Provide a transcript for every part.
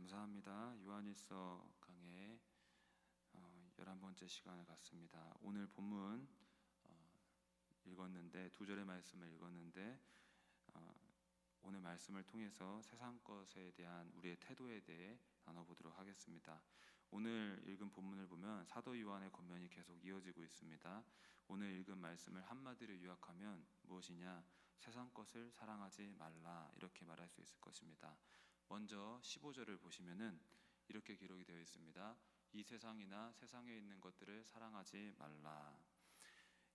감사합니다. 요한일서 강의 11번째 시간을 갖습니다. 오늘 본문 읽었는데 두 절의 말씀을 읽었는데 오늘 말씀을 통해서 세상 것에 대한 우리의 태도에 대해 나눠보도록 하겠습니다. 오늘 읽은 본문을 보면 사도 요한의 권면이 계속 이어지고 있습니다. 오늘 읽은 말씀을 한마디로 요약하면 무엇이냐? 세상 것을 사랑하지 말라, 이렇게 말할 수 있을 것입니다. 먼저 15절을 보시면은 이렇게 기록이 되어 있습니다. 이 세상이나 세상에 있는 것들을 사랑하지 말라.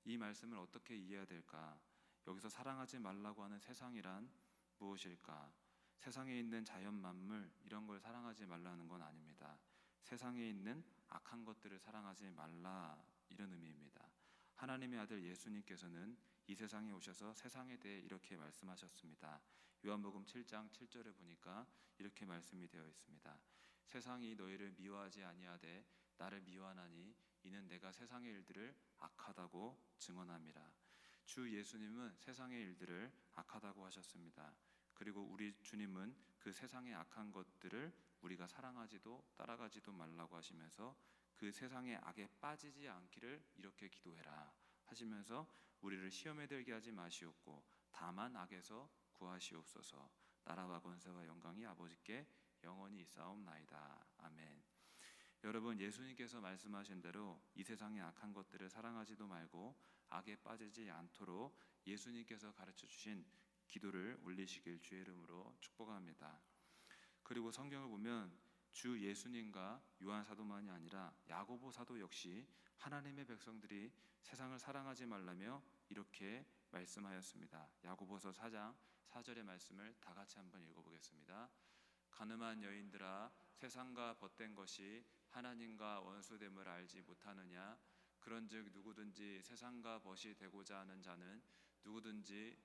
이 말씀을 어떻게 이해해야 될까? 여기서 사랑하지 말라고 하는 세상이란 무엇일까? 세상에 있는 자연 만물 이런 걸 사랑하지 말라는 건 아닙니다. 세상에 있는 악한 것들을 사랑하지 말라, 이런 의미입니다. 하나님의 아들 예수님께서는 이 세상에 오셔서 세상에 대해 이렇게 말씀하셨습니다. 요한복음 7장 7절에 보니까 이렇게 말씀이 되어 있습니다. 세상이 너희를 미워하지 아니하되 나를 미워하나니 이는 내가 세상의 일들을 악하다고 증언함이라. 주 예수님은 세상의 일들을 악하다고 하셨습니다. 그리고 우리 주님은 그 세상의 악한 것들을 우리가 사랑하지도 따라가지도 말라고 하시면서 그 세상의 악에 빠지지 않기를 이렇게 기도해라 하시면서 우리를 시험에 들게 하지 마시옵고 다만 악에서 구하시옵소서. 나라와 권세와 영광이 아버지께 영원히 있사옵나이다. 아멘. 여러분, 예수님께서 말씀하신 대로 이 세상의 악한 것들을 사랑하지도 말고 악에 빠지지 않도록 예수님께서 가르쳐 주신 기도를 올리시길 주의 이름으로 축복합니다. 그리고 성경을 보면 주 예수님과 요한 사도만이 아니라 야고보 사도 역시 하나님의 백성들이 세상을 사랑하지 말라며 이렇게 말씀하였습니다. 야고보서 4장 4절의 말씀을 다 같이 한번 읽어보겠습니다. 가늠한 여인들아, 세상과 벗된 것이 하나님과 원수됨을 알지 못하느냐? 그런즉 누구든지 세상과 벗이 되고자 하는 자는 누구든지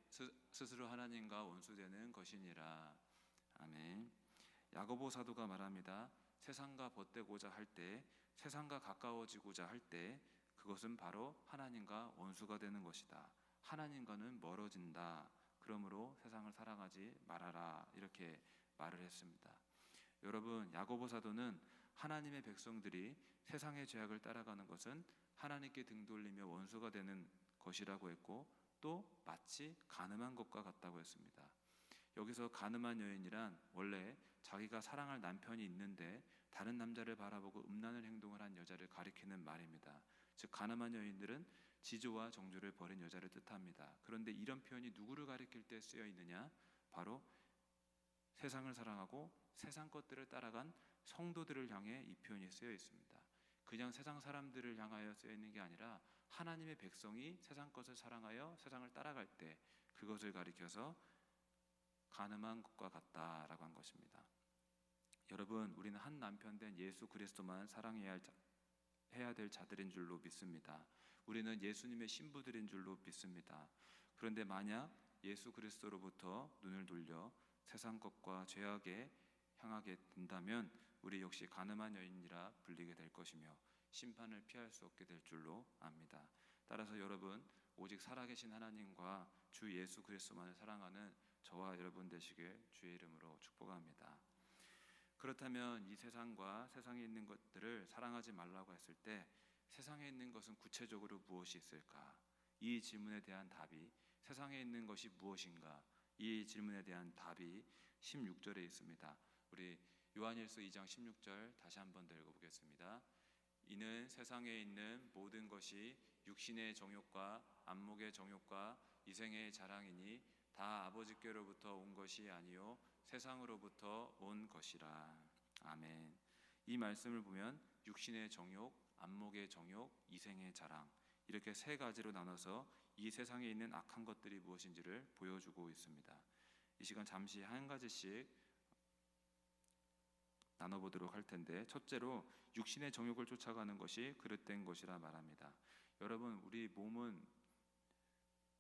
스스로 하나님과 원수되는 것이니라. 아멘. 야고보 사도가 말합니다. 세상과 벗되고자 할 때, 세상과 가까워지고자 할 때 그것은 바로 하나님과 원수가 되는 것이다. 하나님과는 멀어진다. 그러므로 세상을 사랑하지 말아라, 이렇게 말을 했습니다. 여러분, 야고보 사도는 하나님의 백성들이 세상의 죄악을 따라가는 것은 하나님께 등 돌리며 원수가 되는 것이라고 했고 또 마치 가늠한 것과 같다고 했습니다. 여기서 가늠한 여인이란 원래 자기가 사랑할 남편이 있는데 다른 남자를 바라보고 음란한 행동을 한 여자를 가리키는 말입니다. 즉 가늠한 여인들은 지조와 정조를 버린 여자를 뜻합니다. 그런데 이런 표현이 누구를 가리킬 때 쓰여 있느냐? 바로 세상을 사랑하고 세상 것들을 따라간 성도들을 향해 이 표현이 쓰여 있습니다. 그냥 세상 사람들을 향하여 쓰여 있는 게 아니라 하나님의 백성이 세상 것을 사랑하여 세상을 따라갈 때 그것을 가리켜서 가늠한 것과 같다라고 한 것입니다. 여러분, 우리는 한 남편 된 예수 그리스도만 사랑해야 해야 될 자들인 줄로 믿습니다. 우리는 예수님의 신부들인 줄로 믿습니다. 그런데 만약 예수 그리스도로부터 눈을 돌려 세상 것과 죄악에 향하게 된다면 우리 역시 가늠한 여인이라 불리게 될 것이며 심판을 피할 수 없게 될 줄로 압니다. 따라서 여러분, 오직 살아계신 하나님과 주 예수 그리스도만을 사랑하는 저와 여러분 되시길 주의 이름으로 축복합니다. 그렇다면 이 세상과 세상에 있는 것들을 사랑하지 말라고 했을 때 세상에 있는 것은 구체적으로 무엇이 있을까? 이 질문에 대한 답이, 세상에 있는 것이 무엇인가? 이 질문에 대한 답이 16절에 있습니다. 우리 요한일서 2장 16절 다시 한 번 더 읽어보겠습니다. 이는 세상에 있는 모든 것이 육신의 정욕과 안목의 정욕과 이생의 자랑이니 다 아버지께로부터 온 것이 아니요 세상으로부터 온 것이라. 아멘. 이 말씀을 보면 육신의 정욕, 안목의 정욕, 이생의 자랑, 이렇게 세 가지로 나눠서 이 세상에 있는 악한 것들이 무엇인지를 보여주고 있습니다. 이 시간 잠시 한 가지씩 나눠보도록 할 텐데, 첫째로 육신의 정욕을 쫓아가는 것이 그릇된 것이라 말합니다. 여러분, 우리 몸은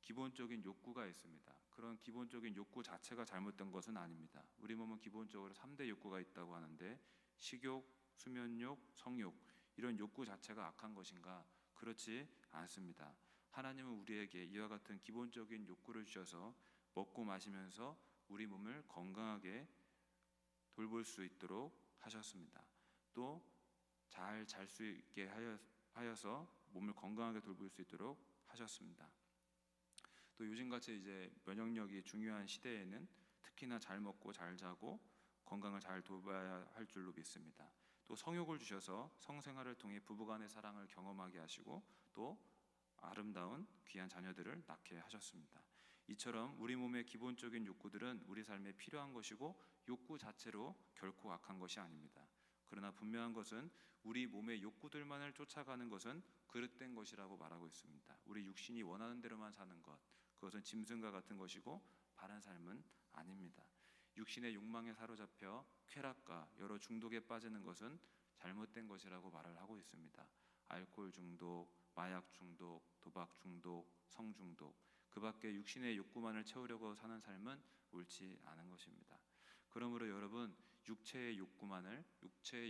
기본적인 욕구가 있습니다. 그런 기본적인 욕구 자체가 잘못된 것은 아닙니다. 우리 몸은 기본적으로 3대 욕구가 있다고 하는데 식욕, 수면욕, 성욕, 이런 욕구 자체가 악한 것인가? 그렇지 않습니다. 하나님은 우리에게 이와 같은 기본적인 욕구를 주셔서 먹고 마시면서 우리 몸을 건강하게 돌볼 수 있도록 하셨습니다. 또 잘 잘 수 있게 하여서 몸을 건강하게 돌볼 수 있도록 하셨습니다. 또 요즘같이 이제 면역력이 중요한 시대에는 특히나 잘 먹고 잘 자고 건강을 잘 돌봐야 할 줄로 믿습니다. 또 성욕을 주셔서 성생활을 통해 부부간의 사랑을 경험하게 하시고 또 아름다운 귀한 자녀들을 낳게 하셨습니다. 이처럼 우리 몸의 기본적인 욕구들은 우리 삶에 필요한 것이고 욕구 자체로 결코 악한 것이 아닙니다. 그러나 분명한 것은 우리 몸의 욕구들만을 쫓아가는 것은 그릇된 것이라고 말하고 있습니다. 우리 육신이 원하는 대로만 사는 것, 그것은 짐승과 같은 것이고 바른 삶은 아닙니다. 육신의 욕망에 사로잡혀 쾌락과 여러 중독에 빠지는 것은 잘못된 것이라고 말을 하고 있습니다. 알코올 중독, 마약 중독, 도박 중독, 성 중독, 그 밖에 육신의 욕구만을 채우려고 사는 삶은 옳지 않은 것입니다. 그러므로 여러분, 육체의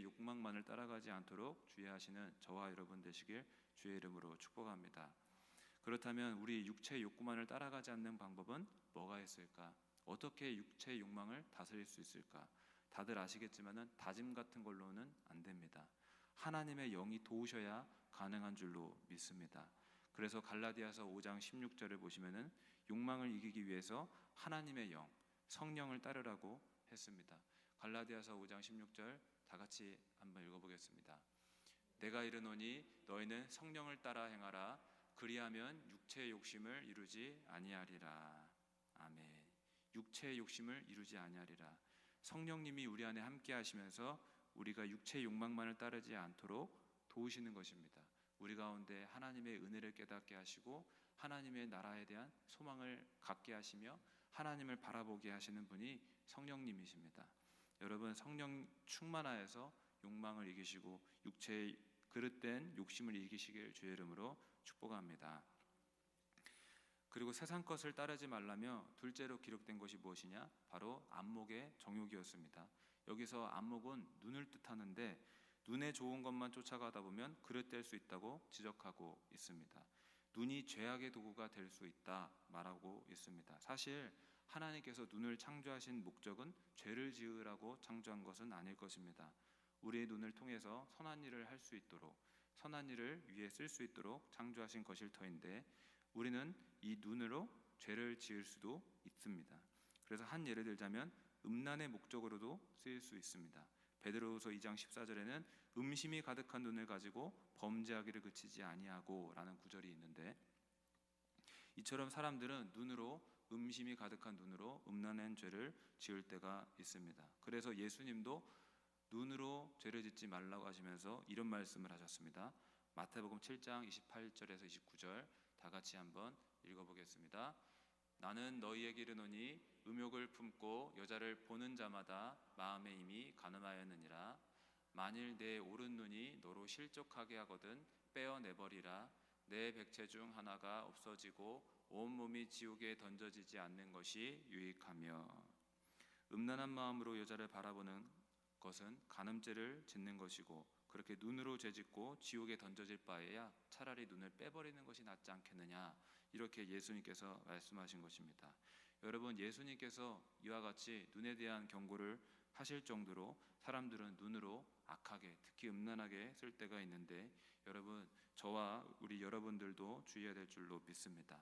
욕망만을 따라가지 않도록 주의하시는 저와 여러분 되시길 주의 이름으로 축복합니다. 그렇다면 우리 육체의 욕구만을 따라가지 않는 방법은 뭐가 있을까? 어떻게 육체의 욕망을 다스릴 수 있을까? 다들 아시겠지만은 다짐 같은 걸로는 안 됩니다. 하나님의 영이 도우셔야 가능한 줄로 믿습니다. 그래서 갈라디아서 5장 16절을 보시면은 욕망을 이기기 위해서 하나님의 영, 성령을 따르라고 했습니다. 갈라디아서 5장 16절 다 같이 한번 읽어보겠습니다. 내가 이르노니 너희는 성령을 따라 행하라. 그리하면 육체의 욕심을 이루지 아니하리라. 아멘. 육체의 욕심을 이루지 아니하리라. 성령님이 우리 안에 함께 하시면서 우리가 육체의 욕망만을 따르지 않도록 도우시는 것입니다. 우리 가운데 하나님의 은혜를 깨닫게 하시고 하나님의 나라에 대한 소망을 갖게 하시며 하나님을 바라보게 하시는 분이 성령님이십니다. 여러분, 성령 충만하여서 욕망을 이기시고 육체의 그릇된 욕심을 이기시길 주의 이름으로 축복합니다. 그리고 세상 것을 따르지 말라며 둘째로 기록된 것이 무엇이냐? 바로 안목의 정욕이었습니다. 여기서 안목은 눈을 뜻하는데 눈에 좋은 것만 쫓아가다 보면 그릇될 수 있다고 지적하고 있습니다. 눈이 죄악의 도구가 될 수 있다 말하고 있습니다. 사실 하나님께서 눈을 창조하신 목적은 죄를 지으라고 창조한 것은 아닐 것입니다. 우리의 눈을 통해서 선한 일을 할 수 있도록, 선한 일을 위해 쓸 수 있도록 창조하신 것일 터인데 우리는 이 눈으로 죄를 지을 수도 있습니다. 그래서 한 예를 들자면 음란의 목적으로도 쓰일 수 있습니다. 베드로후서 2장 14절에는 음심이 가득한 눈을 가지고 범죄하기를 그치지 아니하고 라는 구절이 있는데 이처럼 사람들은 눈으로 음심이 가득한 눈으로 음란한 죄를 지을 때가 있습니다. 그래서 예수님도 눈으로 죄를 짓지 말라고 하시면서 이런 말씀을 하셨습니다. 마태복음 7장 28절에서 29절 다 같이 한번 읽어보겠습니다. 나는 너희에게 이르노니 음욕을 품고 여자를 보는 자마다 마음에 이미 간음하였느니라. 만일 내 오른 눈이 너로 실족하게 하거든 빼어내버리라. 내 백체 중 하나가 없어지고 온몸이 지옥에 던져지지 않는 것이 유익하며. 음란한 마음으로 여자를 바라보는 것은 간음죄를 짓는 것이고 그렇게 눈으로 죄짓고 지옥에 던져질 바에야 차라리 눈을 빼버리는 것이 낫지 않겠느냐, 이렇게 예수님께서 말씀하신 것입니다. 여러분, 예수님께서 이와 같이 눈에 대한 경고를 하실 정도로 사람들은 눈으로 악하게, 특히 음란하게 쓸 때가 있는데 여러분, 저와 우리 여러분들도 주의해야 될 줄로 믿습니다.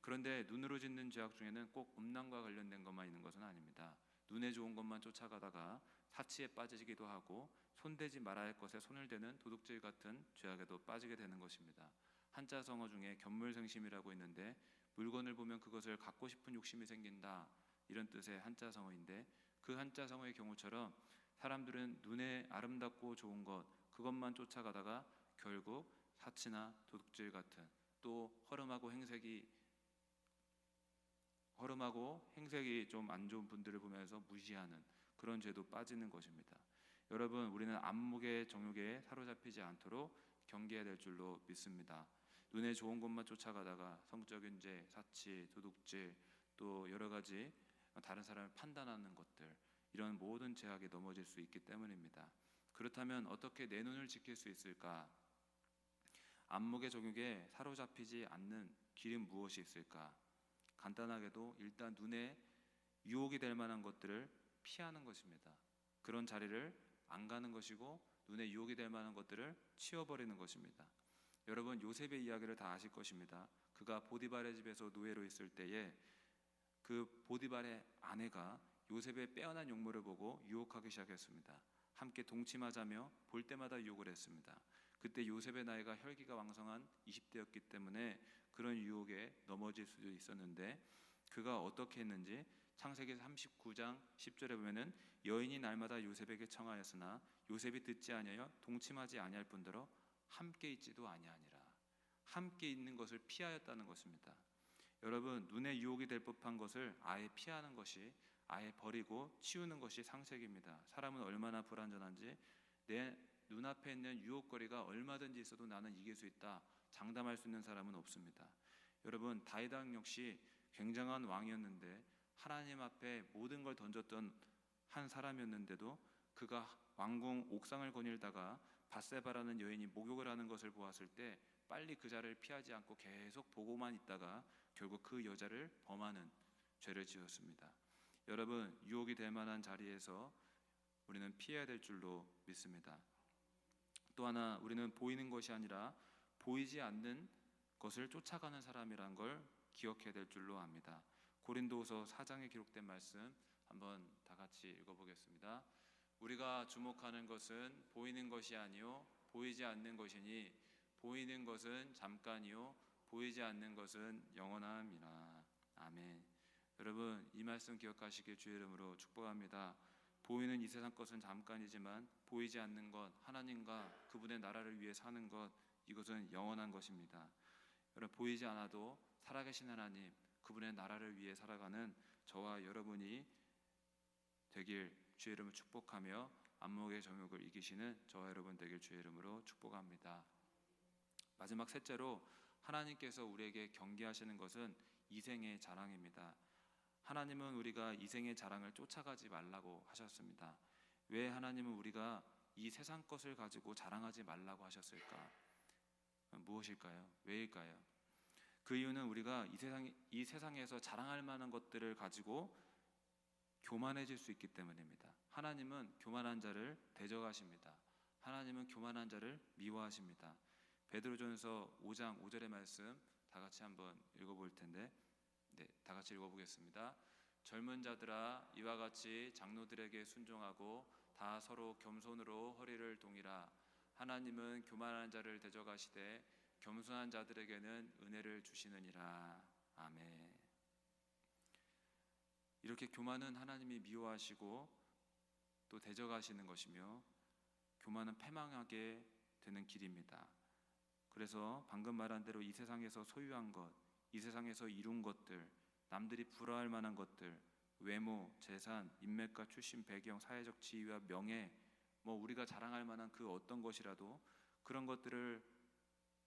그런데 눈으로 짓는 죄악 중에는 꼭 음란과 관련된 것만 있는 것은 아닙니다. 눈에 좋은 것만 쫓아가다가 사치에 빠지기도 하고 손대지 말아야 할 것에 손을 대는 도둑질 같은 죄악에도 빠지게 되는 것입니다. 한자성어 중에 견물생심이라고 있는데 물건을 보면 그것을 갖고 싶은 욕심이 생긴다, 이런 뜻의 한자성어인데 그 한자성어의 경우처럼 사람들은 눈에 아름답고 좋은 것, 그것만 쫓아가다가 결국 사치나 도둑질 같은 또 허름하고 행색이 좀 안 좋은 분들을 보면서 무시하는 그런 죄도 빠지는 것입니다. 여러분, 우리는 안목의 정욕에 사로잡히지 않도록 경계해야 될 줄로 믿습니다. 눈에 좋은 것만 쫓아가다가 성적인 죄, 사치, 도둑질, 또 여러 가지 다른 사람을 판단하는 것들, 이런 모든 죄악에 넘어질 수 있기 때문입니다. 그렇다면 어떻게 내 눈을 지킬 수 있을까? 안목의 정욕에 사로잡히지 않는 길은 무엇이 있을까? 간단하게도 일단 눈에 유혹이 될 만한 것들을 피하는 것입니다. 그런 자리를 안 가는 것이고 눈에 유혹이 될 만한 것들을 치워버리는 것입니다. 여러분, 요셉의 이야기를 다 아실 것입니다. 그가 보디발의 집에서 노예로 있을 때에 그 보디발의 아내가 요셉의 빼어난 용모를 보고 유혹하기 시작했습니다. 함께 동침하자며 볼 때마다 유혹을 했습니다. 그때 요셉의 나이가 혈기가 왕성한 20대였기 때문에 그런 유혹에 넘어질 수도 있었는데, 그가 어떻게 했는지 창세기 39장 10절에 보면은 여인이 날마다 요셉에게 청하였으나 요셉이 듣지 아니하여 동침하지 아니할 뿐더러 함께 있지도 아니하니라. 함께 있는 것을 피하였다는 것입니다. 여러분, 눈에 유혹이 될 법한 것을 아예 피하는 것이, 아예 버리고 치우는 것이 상책입니다. 사람은 얼마나 불완전한지, 내 눈앞에 있는 유혹거리가 얼마든지 있어도 나는 이길 수 있다 장담할 수 있는 사람은 없습니다. 여러분, 다윗 왕 역시 굉장한 왕이었는데 하나님 앞에 모든 걸 던졌던 한 사람이었는데도 그가 왕궁 옥상을 거닐다가 밧세바라는 여인이 목욕을 하는 것을 보았을 때 빨리 그 자를 피하지 않고 계속 보고만 있다가 결국 그 여자를 범하는 죄를 지었습니다. 여러분, 유혹이 될 만한 자리에서 우리는 피해야 될 줄로 믿습니다. 또 하나, 우리는 보이는 것이 아니라 보이지 않는 것을 쫓아가는 사람이란 걸 기억해야 될 줄로 압니다. 고린도후서 4장에 기록된 말씀 한번 다 같이 읽어보겠습니다. 우리가 주목하는 것은 보이는 것이 아니요 보이지 않는 것이니 보이는 것은 잠깐이요 보이지 않는 것은 영원함이라. 아멘. 여러분, 이 말씀 기억하시길 주의 이름으로 축복합니다. 보이는 이 세상 것은 잠깐이지만 보이지 않는 것, 하나님과 그분의 나라를 위해 사는 것, 이것은 영원한 것입니다. 여러분, 보이지 않아도 살아계신 하나님, 그분의 나라를 위해 살아가는 저와 여러분이 되길 주의 이름으로 축복하며 안목의 정욕을 이기시는 저와 여러분 되길 주의 이름으로 축복합니다. 마지막 셋째로, 하나님께서 우리에게 경계하시는 것은 이생의 자랑입니다. 하나님은 우리가 이생의 자랑을 쫓아가지 말라고 하셨습니다. 왜 하나님은 우리가 이 세상 것을 가지고 자랑하지 말라고 하셨을까? 무엇일까요? 왜일까요? 그 이유는 우리가 이 세상에서 자랑할 만한 것들을 가지고 교만해질 수 있기 때문입니다. 하나님은 교만한 자를 대적하십니다. 하나님은 교만한 자를 미워하십니다. 베드로전서 5장 5절의 말씀 다 같이 한번 읽어볼 텐데, 다 같이 읽어보겠습니다. 젊은 자들아, 이와 같이 장로들에게 순종하고 다 서로 겸손으로 허리를 동이라. 하나님은 교만한 자를 대적하시되 겸손한 자들에게는 은혜를 주시느니라. 아멘. 이렇게 교만은 하나님이 미워하시고 또 대적하시는 것이며, 교만은 패망하게 되는 길입니다. 그래서 방금 말한 대로 이 세상에서 소유한 것, 이 세상에서 이룬 것들, 남들이 부러워할 만한 것들, 외모, 재산, 인맥과 출신, 배경, 사회적 지위와 명예, 우리가 자랑할 만한 그 어떤 것이라도 그런 것들을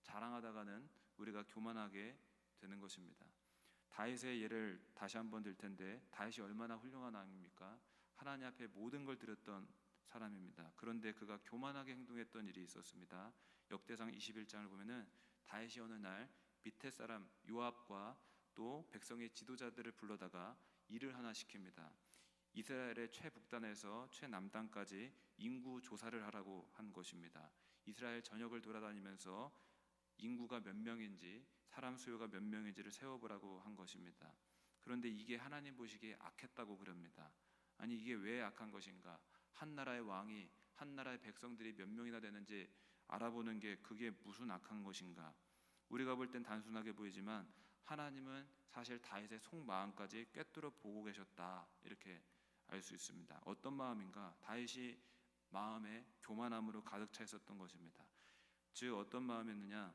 자랑하다가는 우리가 교만하게 되는 것입니다. 다윗의 예를 다시 한번 들 텐데, 다윗이 얼마나 훌륭한 왕입니까? 하나님 앞에 모든 걸 드렸던 사람입니다. 그런데 그가 교만하게 행동했던 일이 있었습니다. 역대상 21장을 보면은 다윗이 어느 날 밑에 사람 요압과 또 백성의 지도자들을 불러다가 일을 하나 시킵니다. 이스라엘의 최북단에서 최남단까지 인구 조사를 하라고 한 것입니다. 이스라엘 전역을 돌아다니면서 인구가 몇 명인지, 사람 수요가 몇 명인지를 세워보라고 한 것입니다. 그런데 이게 하나님 보시기에 악했다고 그럽니다. 아니, 이게 왜 악한 것인가? 한 나라의 왕이 한 나라의 백성들이 몇 명이나 되는지 알아보는 게 그게 무슨 악한 것인가? 우리가 볼 땐 단순하게 보이지만 하나님은 사실 다윗의 속마음까지 꿰뚫어 보고 계셨다, 이렇게 알 수 있습니다. 어떤 마음인가? 다윗이 마음에 교만함으로 가득 차 있었던 것입니다. 즉, 어떤 마음이었느냐?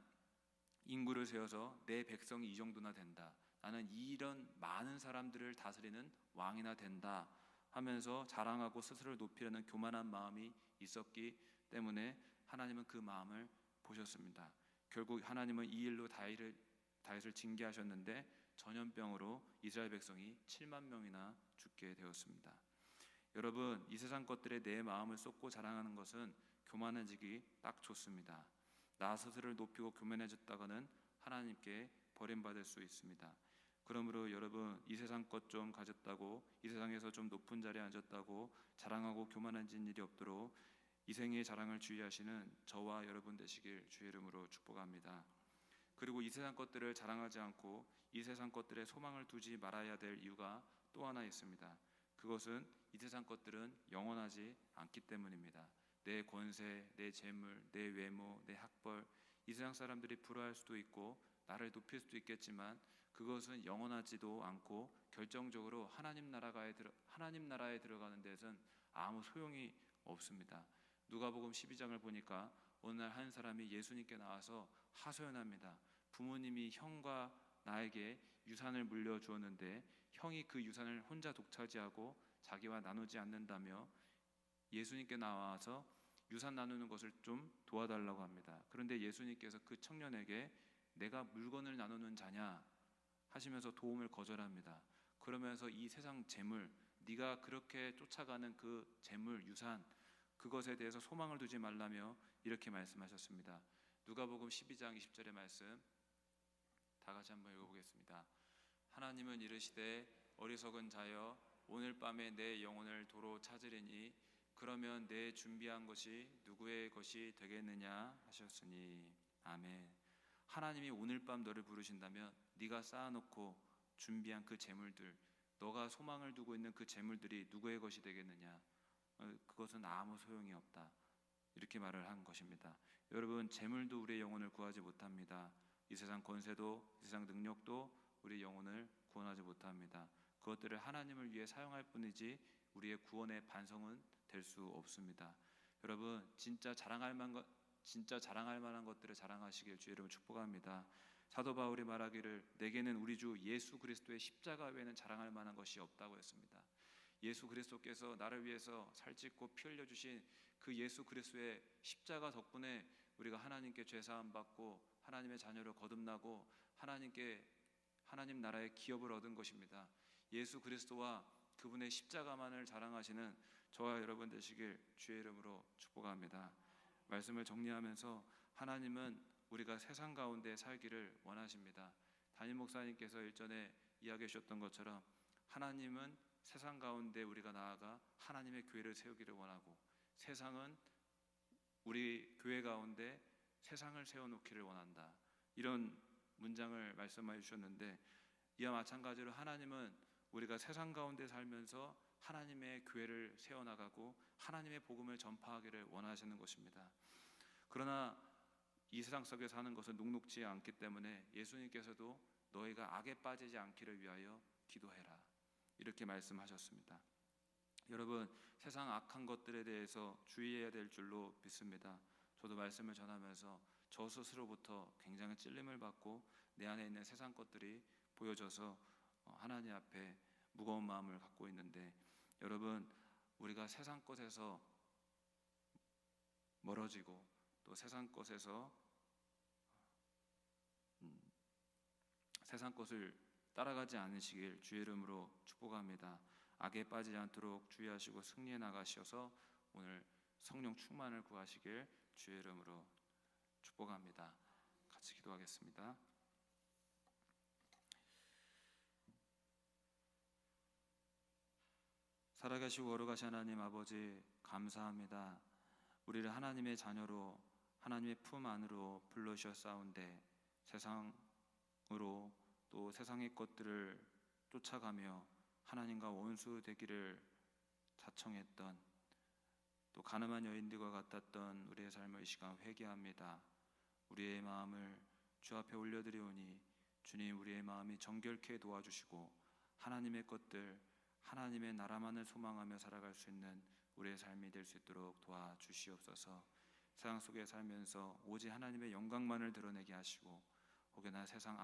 인구를 세워서 내 백성이 이 정도나 된다, 나는 이런 많은 사람들을 다스리는 왕이나 된다 하면서 자랑하고 스스로를 높이려는 교만한 마음이 있었기 때문에 하나님은 그 마음을 보셨습니다. 결국 하나님은 이 일로 다윗을 징계하셨는데 전염병으로 이스라엘 백성이 7만 명이나 죽게 되었습니다. 여러분, 이 세상 것들에 내 마음을 쏟고 자랑하는 것은 교만해지기 딱 좋습니다. 나 스스로를 높이고 교만해졌다가는 하나님께 버림받을 수 있습니다. 그러므로 여러분, 이 세상 것 좀 가졌다고, 이 세상에서 좀 높은 자리에 앉았다고 자랑하고 교만해진 일이 없도록 이 생의 자랑을 주의하시는 저와 여러분 되시길 주의 이름으로 축복합니다. 그리고 이 세상 것들을 자랑하지 않고 이 세상 것들에 소망을 두지 말아야 될 이유가 또 하나 있습니다. 그것은 이 세상 것들은 영원하지 않기 때문입니다. 내 권세, 내 재물, 내 외모, 내 학벌, 이 세상 사람들이 부러워할 수도 있고 나를 높일 수도 있겠지만 그것은 영원하지도 않고 결정적으로 하나님 나라에 들어가는 데선 아무 소용이 없습니다. 누가복음 12장을 보니까 어느 날 한 사람이 예수님께 나와서 하소연합니다. 부모님이 형과 나에게 유산을 물려주었는데 형이 그 유산을 혼자 독차지하고 자기와 나누지 않는다며 예수님께 나와서 유산 나누는 것을 좀 도와달라고 합니다. 그런데 예수님께서 그 청년에게 내가 물건을 나누는 자냐 하시면서 도움을 거절합니다. 그러면서 이 세상 재물, 네가 그렇게 쫓아가는 그 재물, 유산, 그것에 대해서 소망을 두지 말라며 이렇게 말씀하셨습니다. 누가복음 12장 20절의 말씀 다 같이 한번 읽어보겠습니다. 하나님은 이르시되 어리석은 자여 오늘 밤에 내 영혼을 도로 찾으리니 그러면 내 준비한 것이 누구의 것이 되겠느냐 하셨으니. 아멘. 하나님이 오늘 밤 너를 부르신다면 네가 쌓아놓고 준비한 그 재물들, 너가 소망을 두고 있는 그 재물들이 누구의 것이 되겠느냐? 그것은 아무 소용이 없다. 이렇게 말을 한 것입니다. 여러분, 재물도 우리의 영혼을 구하지 못합니다. 이 세상 권세도, 이 세상 능력도 우리의 영혼을 구원하지 못합니다. 그것들을 하나님을 위해 사용할 뿐이지 우리의 구원의 반성은 될 수 없습니다. 여러분, 진짜 자랑할 만한 것들을 자랑하시길 주의 이름으로 축복합니다. 사도 바울이 말하기를 내게는 우리 주 예수 그리스도의 십자가 외에는 자랑할 만한 것이 없다고 했습니다. 예수 그리스도께서 나를 위해서 살짓고 피 흘려 주신 그 예수 그리스도의 십자가 덕분에 우리가 하나님께 죄 사함 받고 하나님의 자녀로 거듭나고 하나님 나라의 기업을 얻은 것입니다. 예수 그리스도와 그분의 십자가만을 자랑하시는 저와 여러분 되시길 주의 이름으로 축복합니다. 말씀을 정리하면서 하나님은 우리가 세상 가운데 살기를 원하십니다. 담임 목사님께서 일전에 이야기해 주셨던 것처럼 하나님은 세상 가운데 우리가 나아가 하나님의 교회를 세우기를 원하고 세상은 우리 교회 가운데 세상을 세워놓기를 원한다. 이런 문장을 말씀해 주셨는데 이와 마찬가지로 하나님은 우리가 세상 가운데 살면서 하나님의 교회를 세워나가고 하나님의 복음을 전파하기를 원하시는 것입니다. 그러나 이 세상 속에 사는 것은 녹록지 않기 때문에 예수님께서도 너희가 악에 빠지지 않기를 위하여 기도해라 이렇게 말씀하셨습니다. 여러분, 세상 악한 것들에 대해서 주의해야 될 줄로 믿습니다. 저도 말씀을 전하면서 저 스스로부터 굉장히 찔림을 받고 내 안에 있는 세상 것들이 보여져서 하나님 앞에 무거운 마음을 갖고 있는데, 여러분, 우리가 세상 것에서 멀어지고 또 세상 것에서 세상 것을 따라가지 않으시길 주의 이름으로 축복합니다. 악에 빠지지 않도록 주의하시고 승리해 나가셔서 오늘 성령 충만을 구하시길 주의 이름으로 축복합니다. 같이 기도하겠습니다. 살아계시고 거룩하신 하나님 아버지, 감사합니다. 우리를 하나님의 자녀로 하나님의 품 안으로 불러주셨사온데 세상으로 또 세상의 것들을 쫓아가며 하나님과 원수 되기를 자청했던 또 가늠한 여인들과 같았던 우리의 삶을 이 시간 회개합니다. 우리의 마음을 주 앞에 올려드리오니 주님, 우리의 마음이 정결케 도와주시고 하나님의 것들, 하나님의 나라만을 소망하며 살아갈 수 있는 우리의 삶이 될 수 있도록 도와주시옵소서. 세상 속에 살면서 오직 하나님의 영광만을 드러내게 하시고 혹여나 세상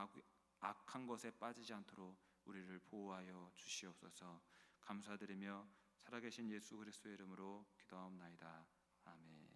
악한 것에 빠지지 않도록 우리를 보호하여 주시옵소서. 감사드리며 살아계신 예수 그리스도의 이름으로 기도하옵나이다. 아멘.